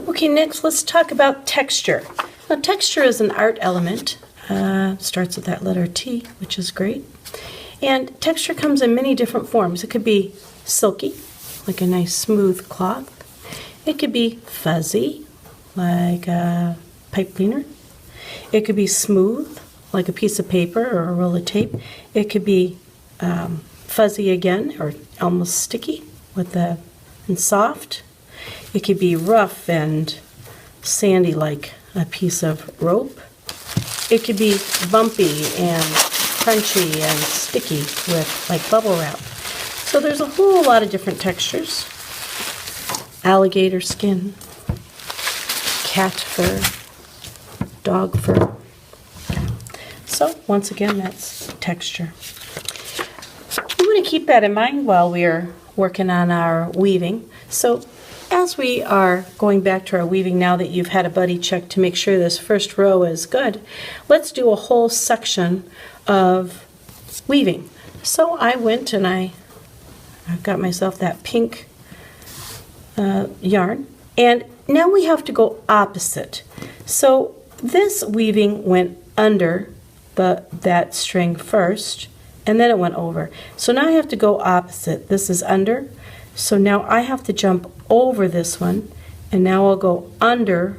Okay, next let's talk about texture. Now texture is an art element. Starts with that letter T, which is great. And texture comes in many different forms. It could be silky, like a nice smooth cloth. It could be fuzzy, like a pipe cleaner. It could be smooth, like a piece of paper or a roll of tape. It could be fuzzy again, or almost sticky, and soft. It could be rough and sandy, like a piece of rope. It could be bumpy and crunchy and sticky with like bubble wrap. So there's a whole lot of different textures. Alligator skin, cat fur, dog fur. So once again, that's texture. We want to keep that in mind while we're working on our weaving. So as we are going back to our weaving, now that you've had a buddy check to make sure this first row is good, let's do a whole section of weaving. So I went and I got myself that pink yarn, and now we have to go opposite. So this weaving went under that string first, and then it went over. So now I have to go opposite. This is under, so now I have to jump over this one, and now I'll go under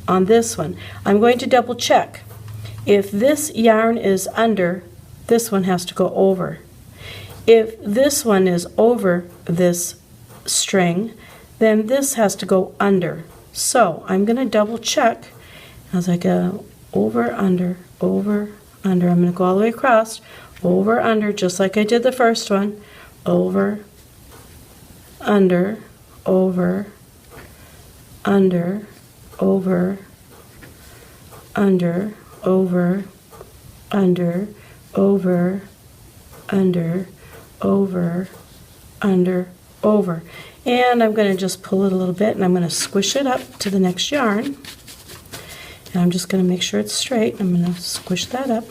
on this one. I'm going to double check. If this yarn is under, this one has to go over. If this one is over this string, then this has to go under. So I'm going to double check as I go over, under, over, under. I'm going to go all the way across, over, under, just like I did the first one, over, under, over, under, over, under, over, under, over, under, over, under, over. And I'm going to just pull it a little bit, and I'm going to squish it up to the next yarn. And I'm just going to make sure it's straight. I'm going to squish that up.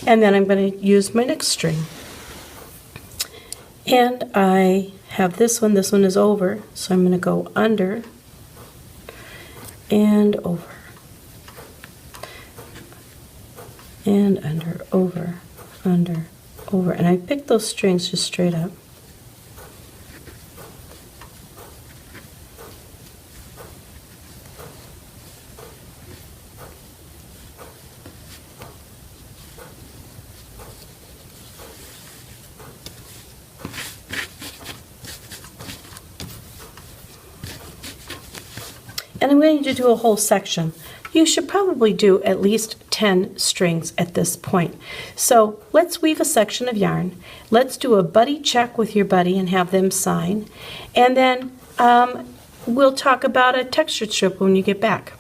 And then I'm going to use my next string. And I have this one is over, so I'm going to go under and over and under, over, under, over. And I pick those strings just straight up. And I'm going to do a whole section. You should probably do at least 10 strings at this point. So let's weave a section of yarn. Let's do a buddy check with your buddy and have them sign. And then we'll talk about a textured strip when you get back.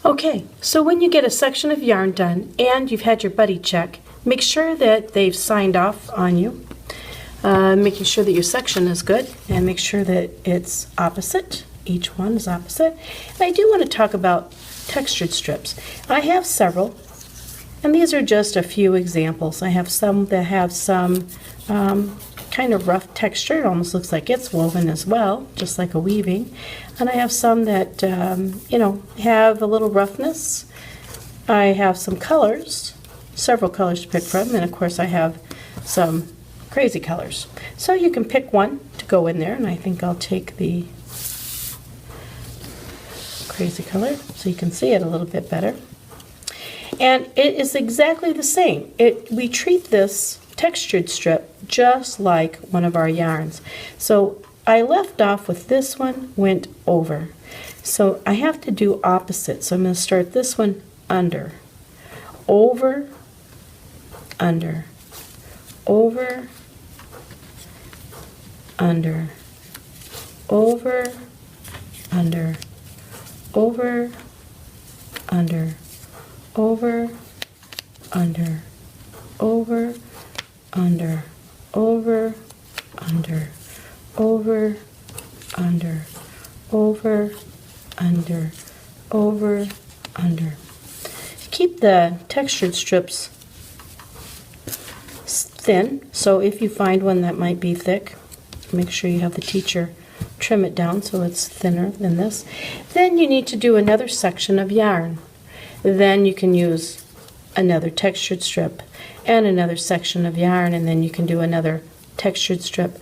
Okay, so when you get a section of yarn done and you've had your buddy check, make sure that they've signed off on you, making sure that your section is good, and make sure that it's opposite. Each one is opposite. And I do want to talk about textured strips. I have several, and these are just a few examples. I have some that have some kind of rough texture. It almost looks like it's woven as well, just like a weaving. And I have some that, have a little roughness. I have some colors, several colors to pick from, and of course I have some crazy colors. So you can pick one to go in there, and I think I'll take the crazy color so you can see it a little bit better. And it is exactly the same. We treat this textured strip just like one of our yarns. So I left off with this one, went over. So I have to do opposite. So I'm going to start this one under, over, under, over, under, over, under, over, under, over, under, over, under, over, under, over, under, over, under, over, under. Keep the textured strips thin, so if you find one that might be thick, make sure you have the teacher trim it down so it's thinner than this. Then you need to do another section of yarn. Then you can use another textured strip and another section of yarn, and then you can do another textured strip.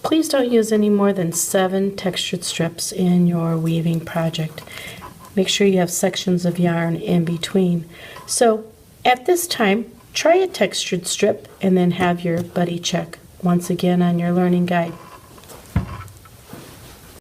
Please don't use any more than 7 textured strips in your weaving project. Make sure you have sections of yarn in between. So at this time, try a textured strip and then have your buddy check once again on your learning guide.